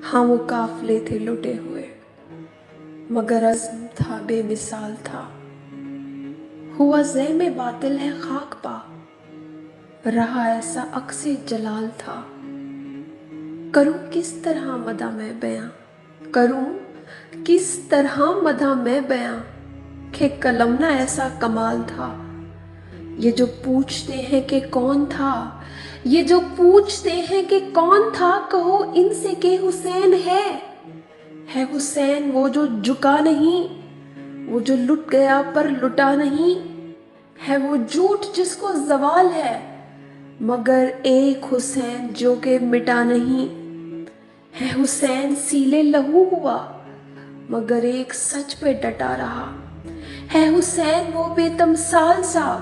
ہاں وہ قافلے تھے لٹے ہوئے، مگر عزم تھا بے مثال تھا۔ ہوا زیم باطل ہے خاک پا، رہا ایسا عکس جلال تھا۔ کروں کس طرح مدح میں بیاں، کروں کس طرح مدح میں بیاں، کہ قلم نہ ایسا کمال تھا۔ یہ جو پوچھتے ہیں کہ کون تھا، یہ جو پوچھتے ہیں کہ کون تھا، کہو ان سے کہ حسین ہے حسین وہ جو جھکا نہیں، وہ جو لٹ گیا پر لٹا نہیں، ہے وہ جھوٹ جس کو زوال ہے، مگر ایک حسین جو کہ مٹا نہیں، ہے حسین سیلے لہو ہوا مگر ایک سچ پہ ڈٹا رہا، ہے حسین وہ بے تمثال سا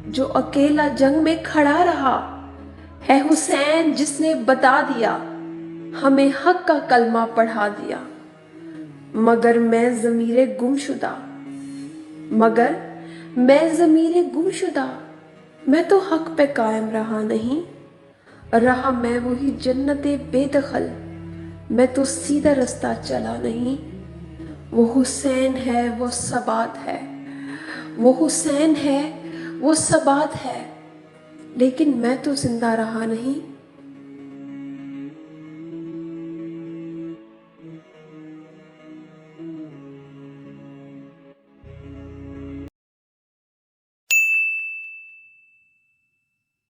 جو اکیلا جنگ میں کھڑا رہا، ہے حسین جس نے بتا دیا ہمیں حق کا کلمہ پڑھا دیا، مگر میں ضمیر گم شدہ، میں تو حق پہ قائم رہا نہیں، رہا میں وہی جنت بے دخل، میں تو سیدھا رستہ چلا نہیں۔ وہ حسین ہے وہ ثبات ہے، وہ حسین ہے وہ ثبات ہے، لیکن میں تو زندہ رہا نہیں۔